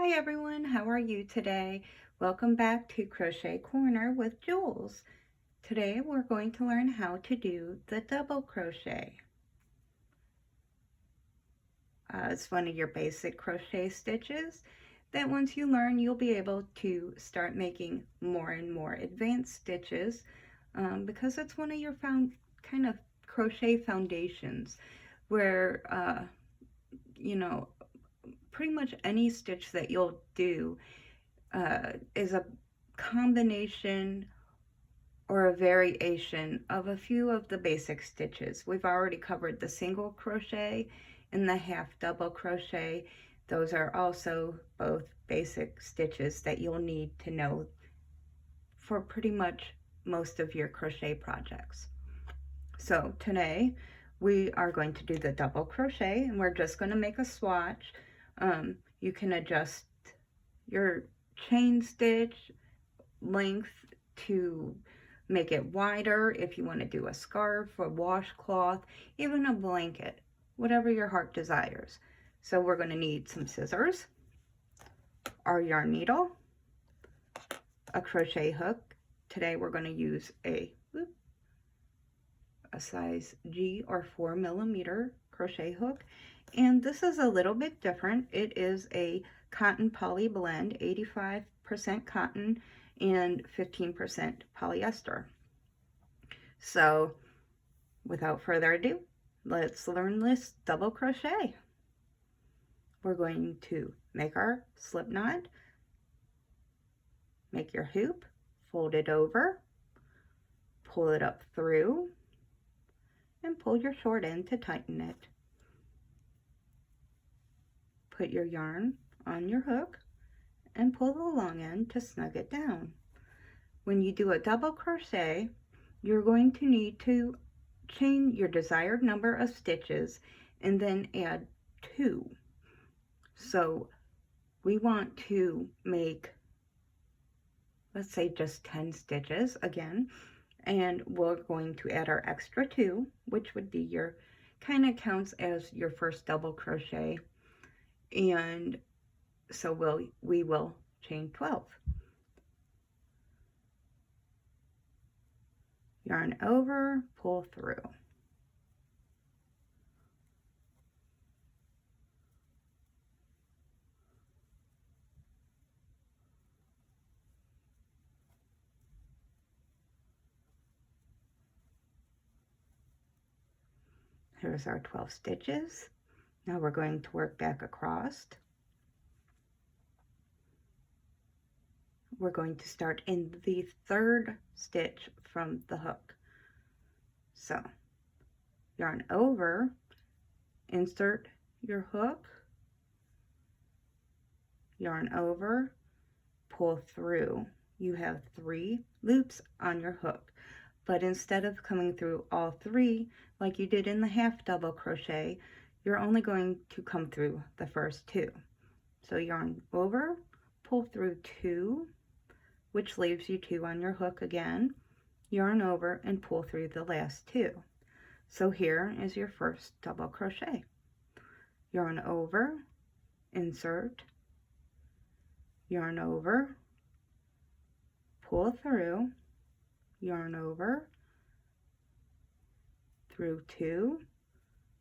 Hi everyone, how are you today? Welcome back to Crochet Corner with Jules. Today we're going to learn how to do the double crochet. It's one of your basic crochet stitches that once you learn you'll be able to start making more and more advanced stitches because it's one of your kind of crochet foundations where pretty much any stitch that you'll do is a combination or a variation of a few of the basic stitches. We've already covered the single crochet and the half double crochet. Those are also both basic stitches that you'll need to know for pretty much most of your crochet projects. So today we are going to do the double crochet and we're just going to make a swatch. You can adjust your chain stitch length to make it wider if you want to do a scarf, a washcloth, even a blanket, whatever your heart desires. So we're going to need some scissors, our yarn needle, a crochet hook. Today we're going to use a size G or 4mm crochet hook, and this is a little bit different. It is a cotton poly blend, 85% cotton and 15% polyester. So without further ado, let's learn this double crochet. We're going to make our slip knot, make your hoop, fold it over, pull it up through, and pull your short end to tighten it. Put your yarn on your hook and pull the long end to snug it down. When you do a double crochet, you're going to need to chain your desired number of stitches and then add 2. So we want to make, let's say, just 10 stitches again, and we're going to add our extra 2, which would be your, kind of counts as your first double crochet, and so we will chain 12. Yarn over, pull through. Here's our 12 stitches. Now we're going to work back across. We're going to start in the 3rd stitch from the hook. So yarn over, insert your hook, yarn over, pull through. You have 3 loops on your hook, but instead of coming through all 3 like you did in the half double crochet, you're only going to come through the first 2. So yarn over, pull through 2, which leaves you 2 on your hook again, yarn over and pull through the last 2. So here is your first double crochet. Yarn over, insert, yarn over, pull through, yarn over, through 2,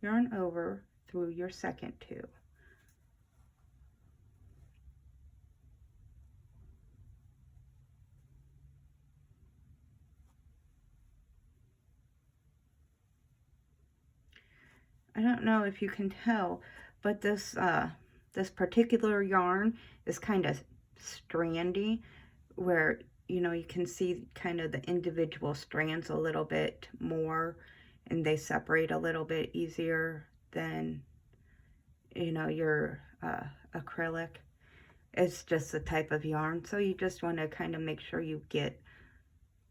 yarn over through your second 2. I don't know if you can tell, but this particular yarn is kind of strandy, where you can see kind of the individual strands a little bit more, and they separate a little bit easier than your acrylic. It's just the type of yarn, so you just want to kind of make sure you get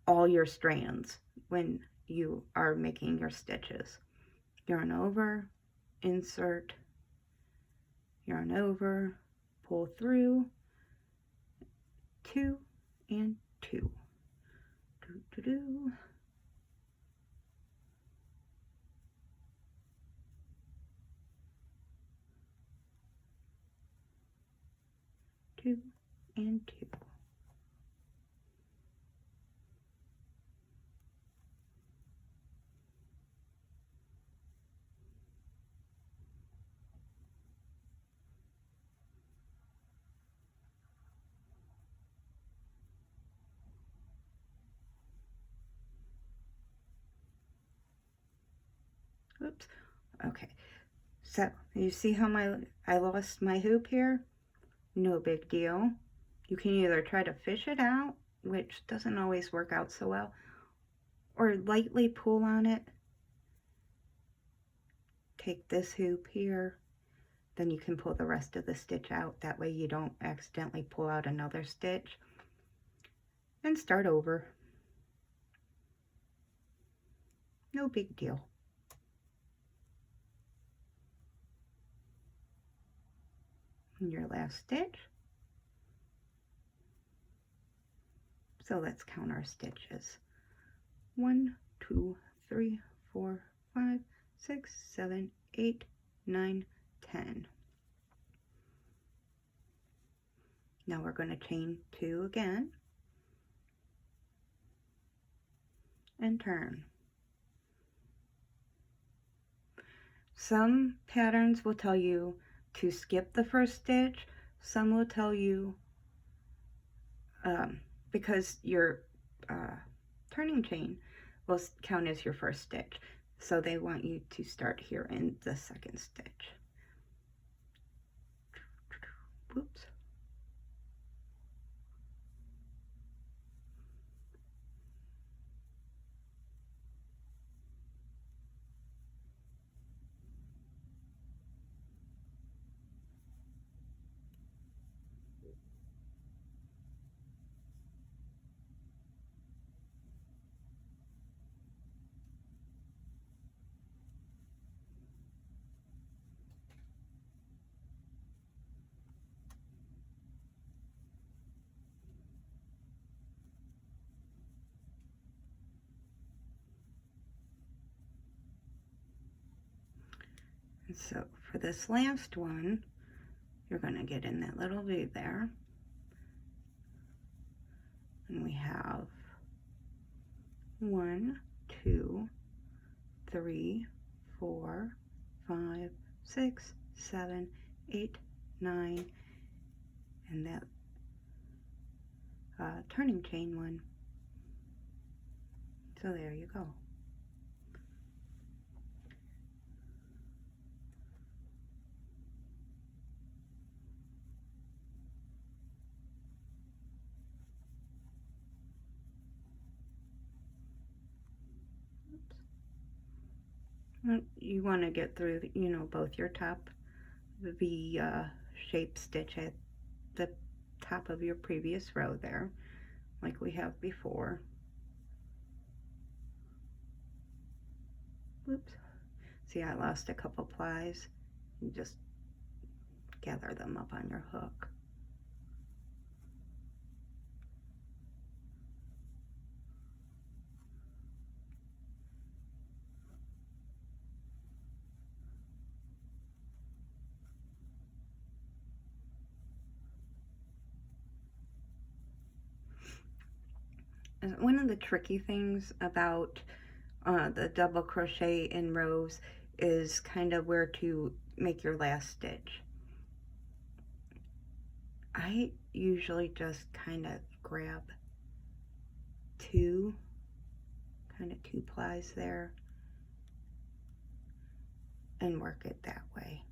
all your strands when you are making your stitches. Yarn over, insert, yarn over, pull through, 2 and 2. 2 and 2. Oops. Okay. So, you see how I lost my hoop here? No big deal. You can either try to fish it out, which doesn't always work out so well, or lightly pull on it. Take this hoop here, then you can pull the rest of the stitch out. That way you don't accidentally pull out another stitch. And start over. No big deal. And your last stitch. So let's count our stitches. 1, 2, 3, 4, 5, 6, 7, 8, 9, 10. Now we're going to chain 2 again and turn. Some patterns will tell you to skip the first stitch. Some will tell you, because your turning chain will count as your first stitch. So they want you to start here in the second stitch. Whoops. And so for this last one, you're going to get in that little V there. And we have 1, 2, 3, 4, 5, 6, 7, 8, 9, and that turning chain one. So there you go. You want to get through, both your top V shape stitch at the top of your previous row there, like we have before. Whoops. See, I lost a couple plies. You just gather them up on your hook. One of the tricky things about the double crochet in rows is kind of where to make your last stitch. I usually just kind of grab two plies there and work it that way.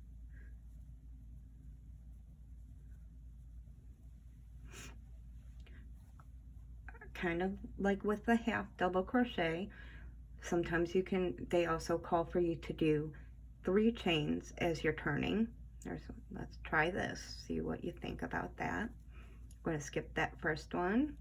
Kind of like with the half double crochet, sometimes they also call for you to do 3 chains as you're turning. Let's try this, see what you think about that. I'm going to skip that first one.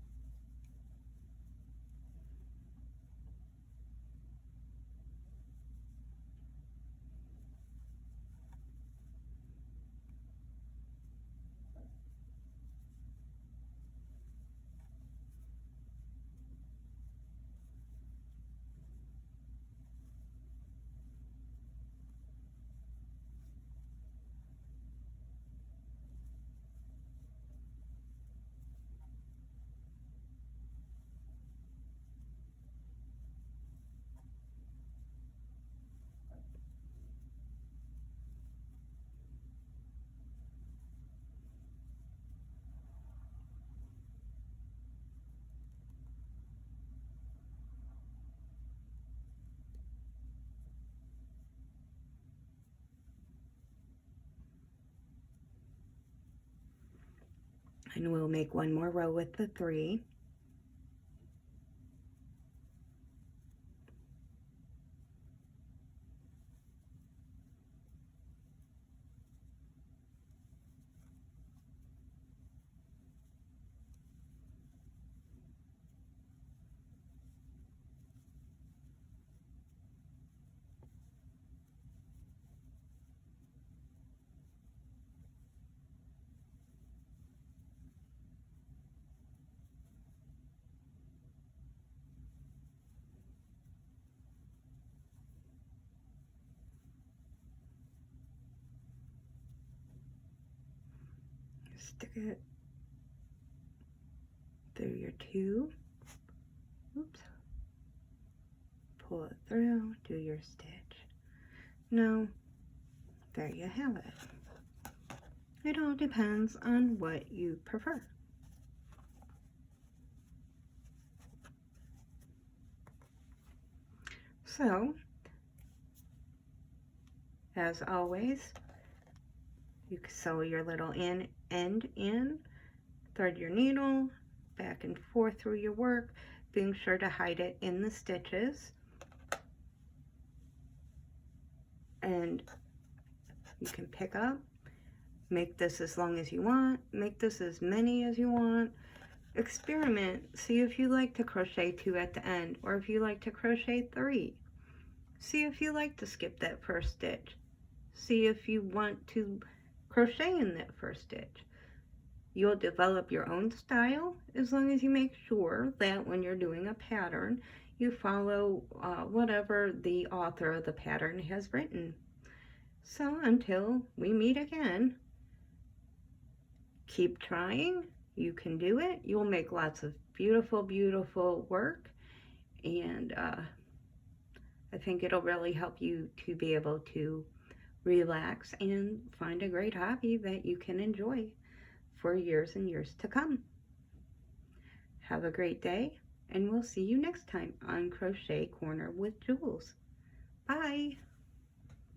And we'll make one more row with the 3. Stick it through your 2. Oops. Pull it through, do your stitch. Now, there you have it. It all depends on what you prefer. So, as always, you can sew your little end in, thread your needle back and forth through your work, being sure to hide it in the stitches. And you can pick up, make this as long as you want, make this as many as you want. Experiment, see if you like to crochet 2 at the end, or if you like to crochet 3. See if you like to skip that first stitch. See if you want to crochet in that first stitch. You'll develop your own style as long as you make sure that when you're doing a pattern, you follow whatever the author of the pattern has written. So until we meet again, keep trying. You can do it. You'll make lots of beautiful, beautiful work. And I think it'll really help you to be able to relax and find a great hobby that you can enjoy for years and years to come. Have a great day, and we'll see you next time on Crochet Corner with Jules. Bye!